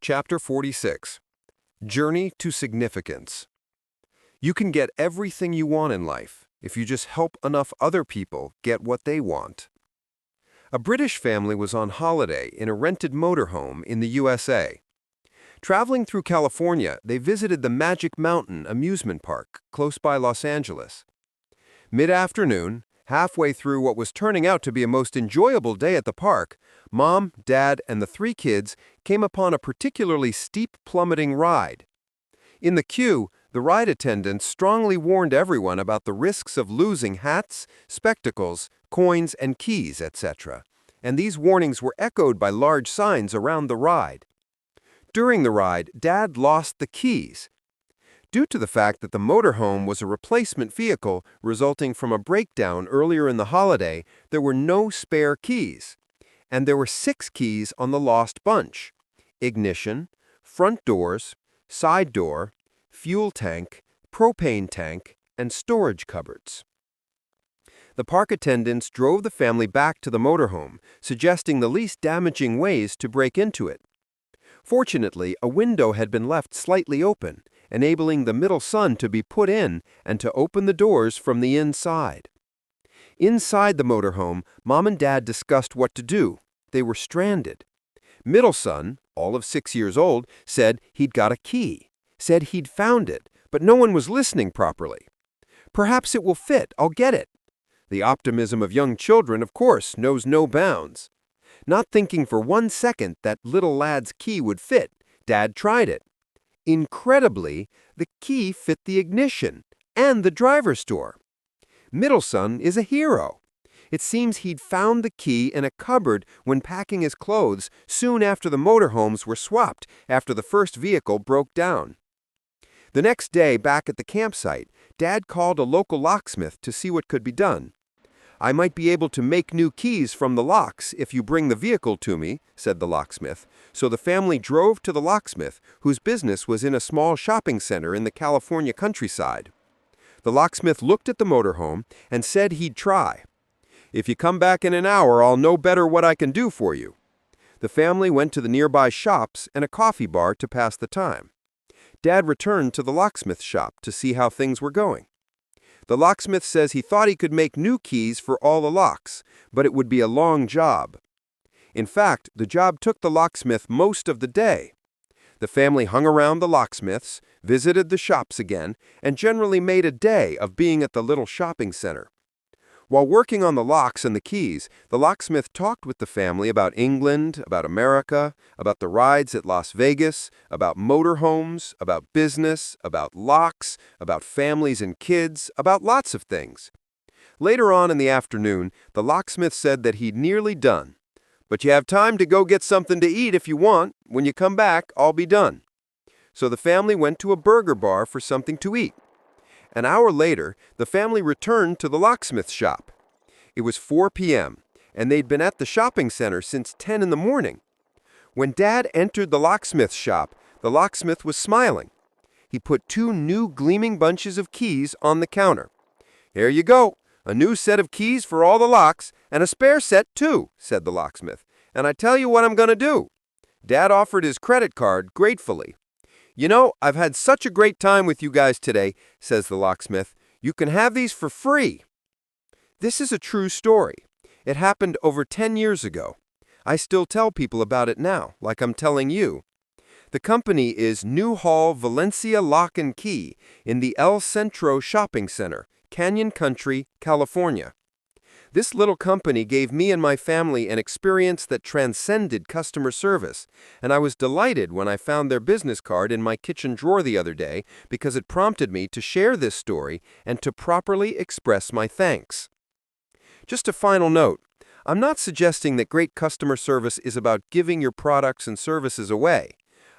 Chapter 46. Journey to Significance. You can get everything you want in life if you just help enough other people get what they want. A British family was on holiday in a rented motorhome in the USA. Traveling through California, they visited the Magic Mountain amusement park close by Los Angeles. Mid-afternoon, halfway through what was turning out to be a most enjoyable day at the park, Mom, Dad, and the three kids came upon a particularly steep plummeting ride. In the queue, the ride attendants strongly warned everyone about the risks of losing hats, spectacles, coins, and keys, etc., and these warnings were echoed by large signs around the ride. During the ride, Dad lost the keys. Due to the fact that the motorhome was a replacement vehicle resulting from a breakdown earlier in the holiday, there were no spare keys. And there were 6 keys on the lost bunch: ignition, front doors, side door, fuel tank, propane tank, and storage cupboards. The park attendants drove the family back to the motorhome, suggesting the least damaging ways to break into it. Fortunately, a window had been left slightly open, enabling the middle son to be put in and to open the doors from the inside. Inside the motorhome, Mom and Dad discussed what to do. They were stranded. Middle son, all of 6 years old, said he'd got a key, said he'd found it, but no one was listening properly. "Perhaps it will fit, I'll get it." The optimism of young children, of course, knows no bounds. Not thinking for 1 second that little lad's key would fit, Dad tried it. Incredibly, the key fit the ignition and the driver's door. Middle son is a hero. It seems he'd found the key in a cupboard when packing his clothes soon after the motorhomes were swapped after the first vehicle broke down. The next day, back at the campsite, Dad called a local locksmith to see what could be done. "I might be able to make new keys from the locks if you bring the vehicle to me," said the locksmith. So the family drove to the locksmith, whose business was in a small shopping center in the California countryside. The locksmith looked at the motorhome and said he'd try. "If you come back in an hour, I'll know better what I can do for you." The family went to the nearby shops and a coffee bar to pass the time. Dad returned to the locksmith shop to see how things were going. The locksmith says he thought he could make new keys for all the locks, but it would be a long job. In fact, the job took the locksmith most of the day. The family hung around the locksmiths, visited the shops again, and generally made a day of being at the little shopping center. While working on the locks and the keys, the locksmith talked with the family about England, about America, about the rides at Las Vegas, about motorhomes, about business, about locks, about families and kids, about lots of things. Later on in the afternoon, the locksmith said that he'd nearly done. "But you have time to go get something to eat if you want. When you come back, I'll be done." So the family went to a burger bar for something to eat. An hour later, the family returned to the locksmith shop. It was 4 p.m., and they'd been at the shopping center since 10 in the morning. When Dad entered the locksmith shop, the locksmith was smiling. He put 2 new gleaming bunches of keys on the counter. "Here you go, a new set of keys for all the locks, and a spare set too," said the locksmith. "And I tell you what I'm going to do." Dad offered his credit card gratefully. "You know, I've had such a great time with you guys today," says the locksmith. "You can have these for free." This is a true story. It happened over 10 years ago. I still tell people about it now, like I'm telling you. The company is Newhall Valencia Lock and Key in the El Centro Shopping Center, Canyon Country, California. This little company gave me and my family an experience that transcended customer service, and I was delighted when I found their business card in my kitchen drawer the other day because it prompted me to share this story and to properly express my thanks. Just a final note, I'm not suggesting that great customer service is about giving your products and services away.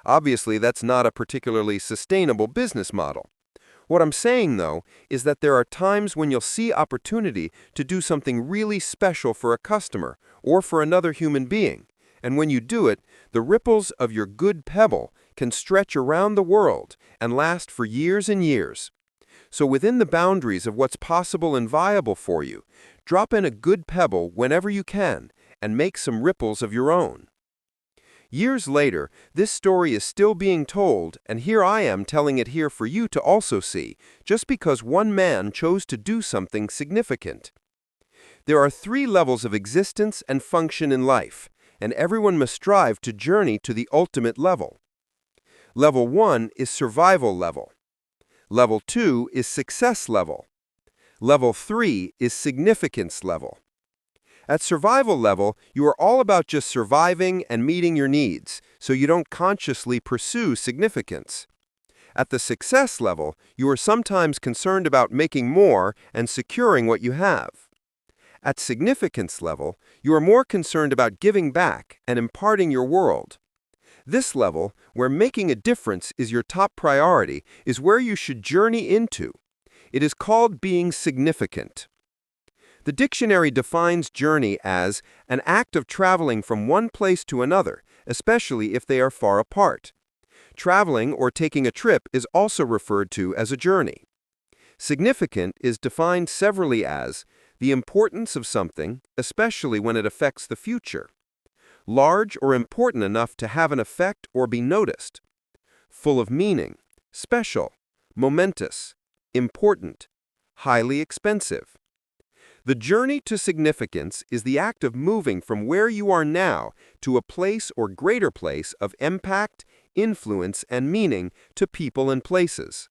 Obviously, that's not a particularly sustainable business model. What I'm saying, though, is that there are times when you'll see opportunity to do something really special for a customer or for another human being, and when you do it, the ripples of your good pebble can stretch around the world and last for years and years. So within the boundaries of what's possible and viable for you, drop in a good pebble whenever you can and make some ripples of your own. Years later, this story is still being told, and here I am telling it here for you to also see, just because one man chose to do something significant. There are 3 levels of existence and function in life, and everyone must strive to journey to the ultimate level. Level 1 is survival level. Level 2 is success level. Level 3 is significance level. At survival level, you are all about just surviving and meeting your needs, so you don't consciously pursue significance. At the success level, you are sometimes concerned about making more and securing what you have. At significance level, you are more concerned about giving back and imparting your world. This level, where making a difference is your top priority, is where you should journey into. It is called being significant. The dictionary defines journey as an act of traveling from one place to another, especially if they are far apart. Traveling or taking a trip is also referred to as a journey. Significant is defined severally as the importance of something, especially when it affects the future. Large or important enough to have an effect or be noticed. Full of meaning, special, momentous, important, highly expensive. The journey to significance is the act of moving from where you are now to a place or greater place of impact, influence, and meaning to people and places.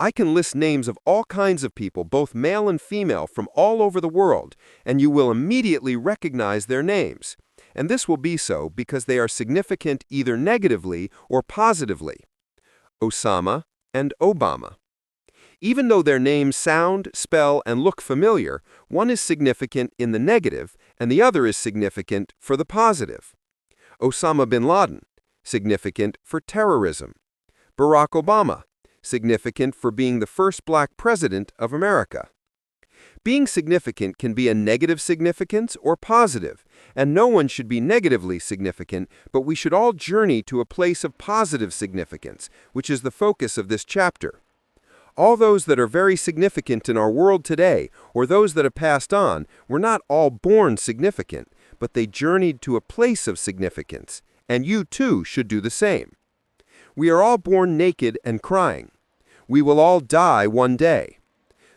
I can list names of all kinds of people, both male and female, from all over the world, and you will immediately recognize their names. And this will be so because they are significant either negatively or positively. Osama and Obama. Even though their names sound, spell, and look familiar, one is significant in the negative and the other is significant for the positive. Osama bin Laden, significant for terrorism. Barack Obama, significant for being the first black president of America. Being significant can be a negative significance or positive, and no one should be negatively significant, but we should all journey to a place of positive significance, which is the focus of this chapter. All those that are very significant in our world today, or those that have passed on, were not all born significant, but they journeyed to a place of significance, and you too should do the same. We are all born naked and crying. We will all die one day.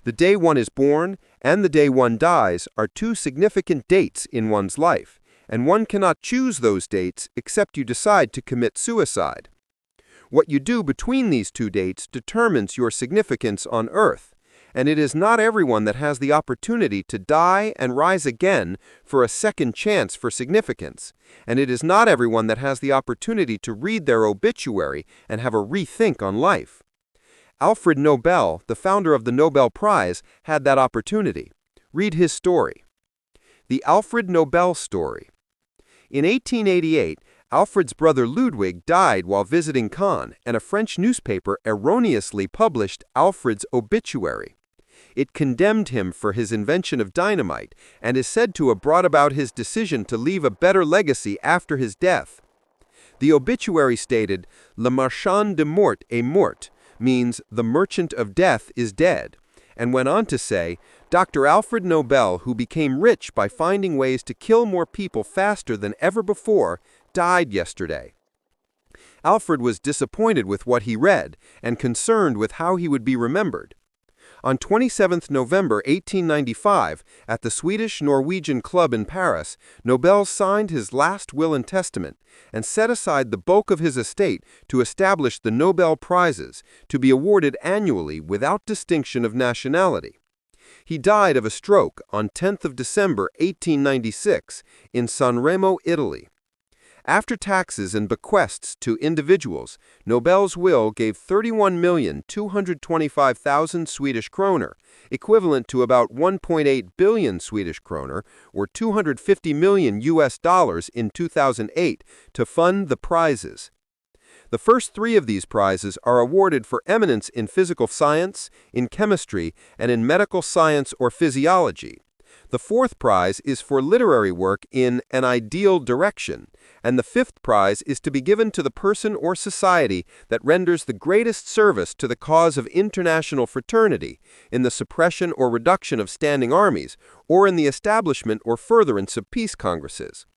The day one is born and the day one dies are 2 significant dates in one's life, and one cannot choose those dates except you decide to commit suicide. What you do between these 2 dates determines your significance on earth, and it is not everyone that has the opportunity to die and rise again for a second chance for significance, and it is not everyone that has the opportunity to read their obituary and have a rethink on life. Alfred Nobel, the founder of the Nobel Prize, had that opportunity. Read his story. The Alfred Nobel story. In 1888, Alfred's brother Ludwig died while visiting Cannes, and a French newspaper erroneously published Alfred's obituary. It condemned him for his invention of dynamite and is said to have brought about his decision to leave a better legacy after his death. The obituary stated, "Le marchand de mort est mort," means the merchant of death is dead, and went on to say, Dr. Alfred Nobel, who became rich by finding ways to kill more people faster than ever before, died yesterday. Alfred was disappointed with what he read and concerned with how he would be remembered. On 27 November 1895, at the Swedish-Norwegian Club in Paris, Nobel signed his last will and testament and set aside the bulk of his estate to establish the Nobel Prizes, to be awarded annually without distinction of nationality. He died of a stroke on 10 December 1896 in Sanremo, Italy. After taxes and bequests to individuals, Nobel's will gave 31,225,000 Swedish kroner, equivalent to about 1.8 billion Swedish kroner, or $250 million in 2008, to fund the prizes. The first 3 of these prizes are awarded for eminence in physical science, in chemistry, and in medical science or physiology. The 4th prize is for literary work in an ideal direction, and the 5th prize is to be given to the person or society that renders the greatest service to the cause of international fraternity, in the suppression or reduction of standing armies, or in the establishment or furtherance of peace congresses.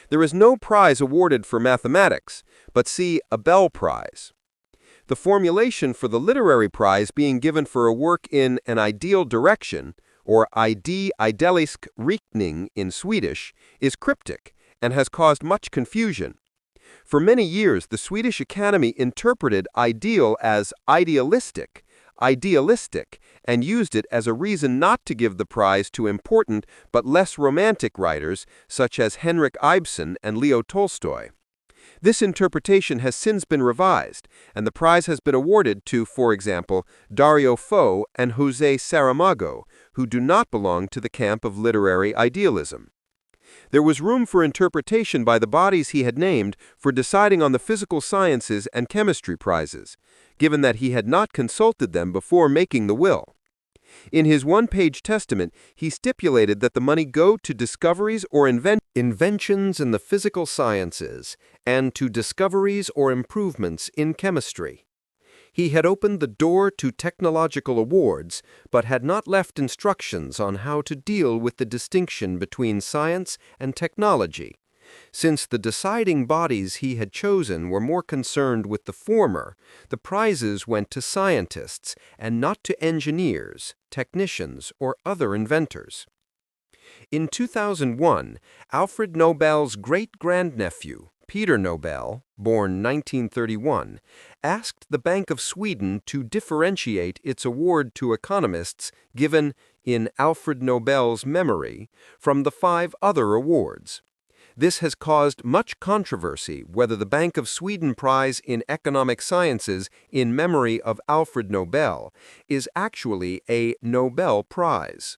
There is no prize awarded for mathematics, but see a Bell Prize. The formulation for the literary prize being given for a work in an ideal direction, or idealisk riktning in Swedish, is cryptic and has caused much confusion. For many years, the Swedish Academy interpreted ideal as idealistic, and used it as a reason not to give the prize to important but less romantic writers such as Henrik Ibsen and Leo Tolstoy. This interpretation has since been revised, and the prize has been awarded to, for example, Dario Fo and José Saramago, who do not belong to the camp of literary idealism. There was room for interpretation by the bodies he had named for deciding on the physical sciences and chemistry prizes, given that he had not consulted them before making the will. In his one-page testament, he stipulated that the money go to discoveries or inventions in the physical sciences and to discoveries or improvements in chemistry. He had opened the door to technological awards, but had not left instructions on how to deal with the distinction between science and technology. Since the deciding bodies he had chosen were more concerned with the former, the prizes went to scientists and not to engineers, technicians, or other inventors. In 2001, Alfred Nobel's great-grandnephew, Peter Nobel, born 1931, asked the Bank of Sweden to differentiate its award to economists given in Alfred Nobel's memory from the 5 other awards. This has caused much controversy whether the Bank of Sweden Prize in Economic Sciences in memory of Alfred Nobel is actually a Nobel Prize.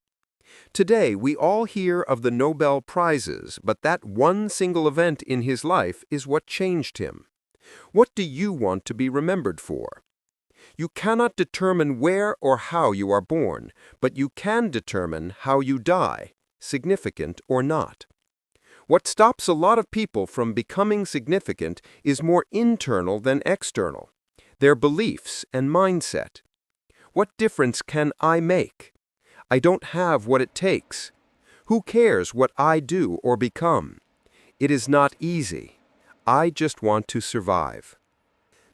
Today, we all hear of the Nobel Prizes, but that one single event in his life is what changed him. What do you want to be remembered for? You cannot determine where or how you are born, but you can determine how you die, significant or not. What stops a lot of people from becoming significant is more internal than external, their beliefs and mindset. What difference can I make? I don't have what it takes. Who cares what I do or become? It is not easy. I just want to survive.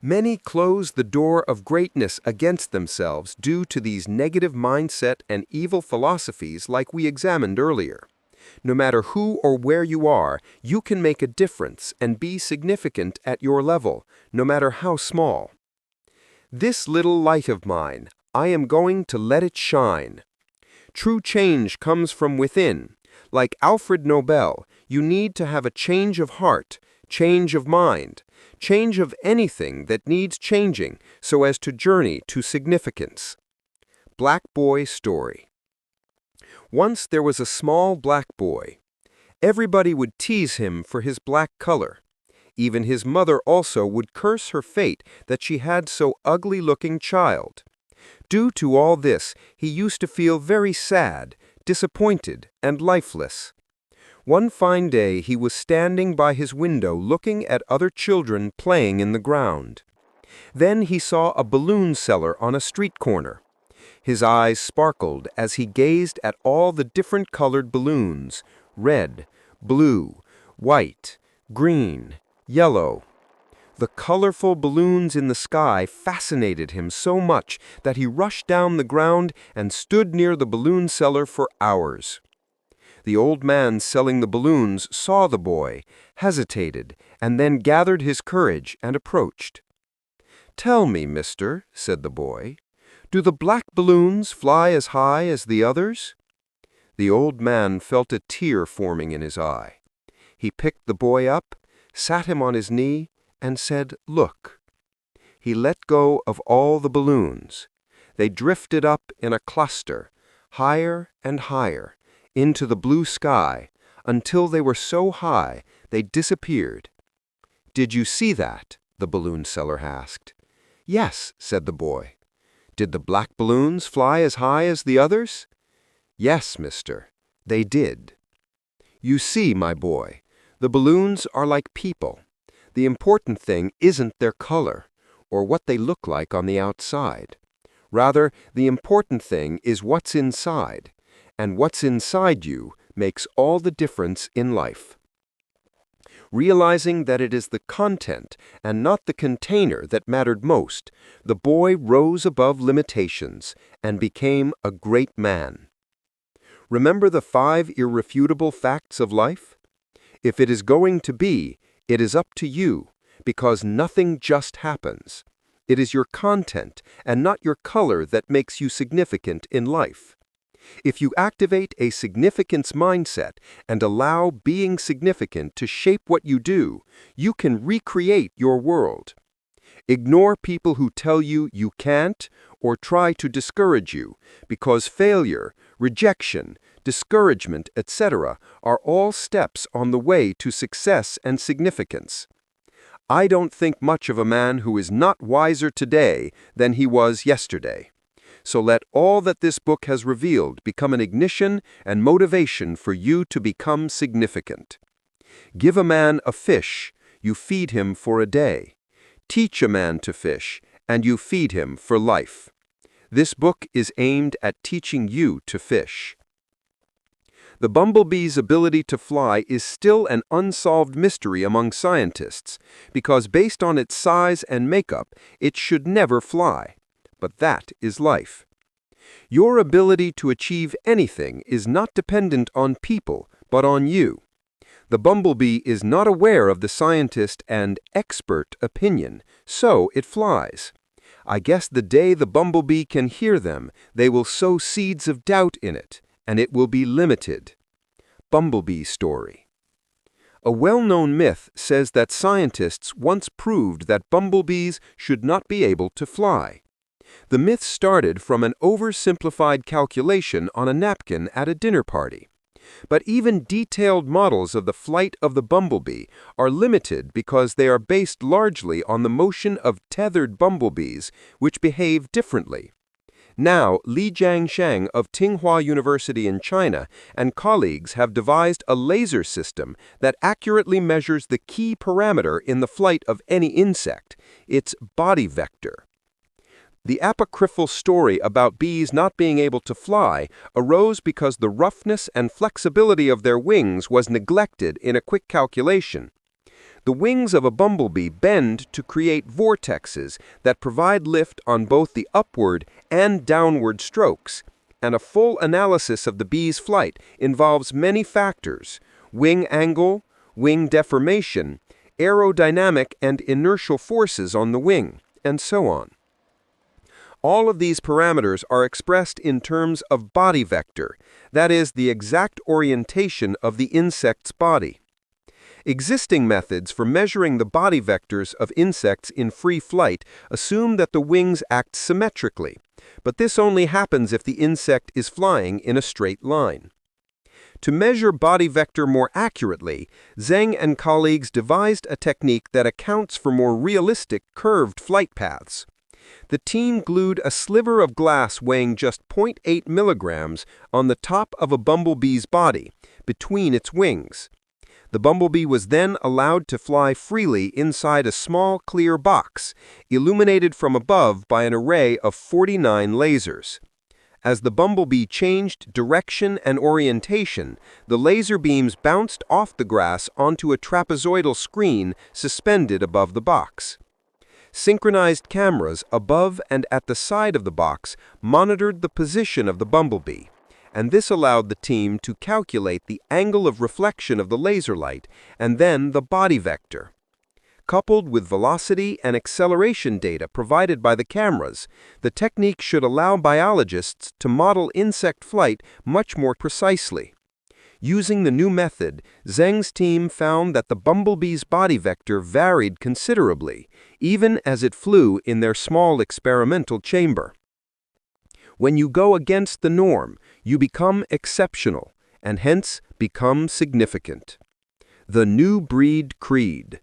Many close the door of greatness against themselves due to these negative mindset and evil philosophies like we examined earlier. No matter who or where you are, you can make a difference and be significant at your level, no matter how small. This little light of mine, I am going to let it shine. True change comes from within. Like Alfred Nobel, you need to have a change of heart, change of mind, change of anything that needs changing so as to journey to significance. Black Boy Story. Once there was a small black boy. Everybody would tease him for his black color. Even his mother also would curse her fate that she had so ugly-looking child. Due to all this, he used to feel very sad, disappointed, and lifeless. One fine day he was standing by his window looking at other children playing in the ground. Then he saw a balloon seller on a street corner. His eyes sparkled as he gazed at all the different colored balloons, red, blue, white, green, yellow. The colorful balloons in the sky fascinated him so much that he rushed down the ground and stood near the balloon seller for hours. The old man selling the balloons saw the boy, hesitated, and then gathered his courage and approached. "Tell me, mister," said the boy, "do the black balloons fly as high as the others?" The old man felt a tear forming in his eye. He picked the boy up, sat him on his knee, and said, "Look." He let go of all the balloons. They drifted up in a cluster, higher and higher, into the blue sky, until they were so high they disappeared. "Did you see that?" the balloon seller asked. "Yes," said the boy. "Did the black balloons fly as high as the others?" "Yes, mister, they did." "You see, my boy, the balloons are like people. The important thing isn't their color, or what they look like on the outside. Rather, the important thing is what's inside, and what's inside you makes all the difference in life." Realizing that it is the content and not the container that mattered most, the boy rose above limitations and became a great man. Remember the 5 irrefutable facts of life? If it is going to be, it is up to you, because nothing just happens. It is your content and not your color that makes you significant in life. If you activate a significance mindset and allow being significant to shape what you do, you can recreate your world. Ignore people who tell you you can't or try to discourage you, because failure, rejection, discouragement, etc. are all steps on the way to success and significance. I don't think much of a man who is not wiser today than he was yesterday. So let all that this book has revealed become an ignition and motivation for you to become significant. Give a man a fish, you feed him for a day. Teach a man to fish, and you feed him for life. This book is aimed at teaching you to fish. The bumblebee's ability to fly is still an unsolved mystery among scientists, because based on its size and makeup, it should never fly. But that is life. Your ability to achieve anything is not dependent on people, but on you. The bumblebee is not aware of the scientist and expert opinion, so it flies. I guess the day the bumblebee can hear them, they will sow seeds of doubt in it, and it will be limited. Bumblebee story. A well-known myth says that scientists once proved that bumblebees should not be able to fly. The myth started from an oversimplified calculation on a napkin at a dinner party. But even detailed models of the flight of the bumblebee are limited because they are based largely on the motion of tethered bumblebees, which behave differently. Now, Li Jiangsheng of Tsinghua University in China and colleagues have devised a laser system that accurately measures the key parameter in the flight of any insect, its body vector. The apocryphal story about bees not being able to fly arose because the roughness and flexibility of their wings was neglected in a quick calculation. The wings of a bumblebee bend to create vortexes that provide lift on both the upward and downward strokes, and a full analysis of the bee's flight involves many factors: wing angle, wing deformation, aerodynamic and inertial forces on the wing, and so on. All of these parameters are expressed in terms of body vector, that is, the exact orientation of the insect's body. Existing methods for measuring the body vectors of insects in free flight assume that the wings act symmetrically, but this only happens if the insect is flying in a straight line. To measure body vector more accurately, Zheng and colleagues devised a technique that accounts for more realistic curved flight paths. The team glued a sliver of glass weighing just 0.8 milligrams on the top of a bumblebee's body, between its wings. The bumblebee was then allowed to fly freely inside a small clear box, illuminated from above by an array of 49 lasers. As the bumblebee changed direction and orientation, the laser beams bounced off the grass onto a trapezoidal screen suspended above the box. Synchronized cameras above and at the side of the box monitored the position of the bumblebee, and this allowed the team to calculate the angle of reflection of the laser light and then the body vector. Coupled with velocity and acceleration data provided by the cameras, the technique should allow biologists to model insect flight much more precisely. Using the new method, Zheng's team found that the bumblebee's body vector varied considerably, even as it flew in their small experimental chamber. When you go against the norm, you become exceptional, and hence become significant. The New Breed Creed.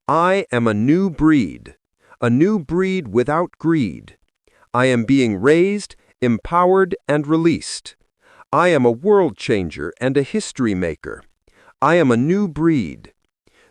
I am a new breed without greed. I am being raised, empowered, and released. I am a world changer and a history maker. I am a new breed.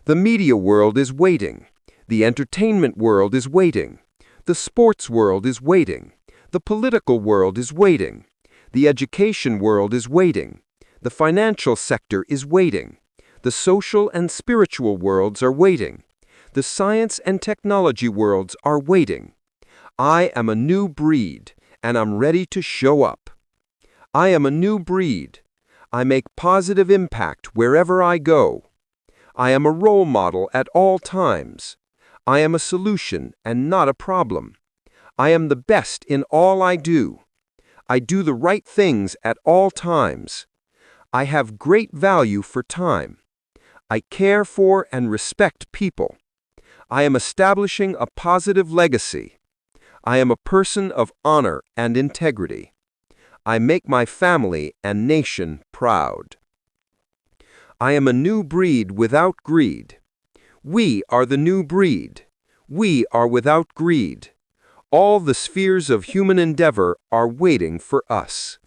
The media world is waiting. The entertainment world is waiting. The sports world is waiting. The political world is waiting. The education world is waiting. The financial sector is waiting. The social and spiritual worlds are waiting. The science and technology worlds are waiting. I am a new breed, and I'm ready to show up. I am a new breed. I make positive impact wherever I go. I am a role model at all times. I am a solution and not a problem. I am the best in all I do. I do the right things at all times. I have great value for time. I care for and respect people. I am establishing a positive legacy. I am a person of honor and integrity. I make my family and nation proud. I am a new breed without greed. We are the new breed. We are without greed. All the spheres of human endeavor are waiting for us.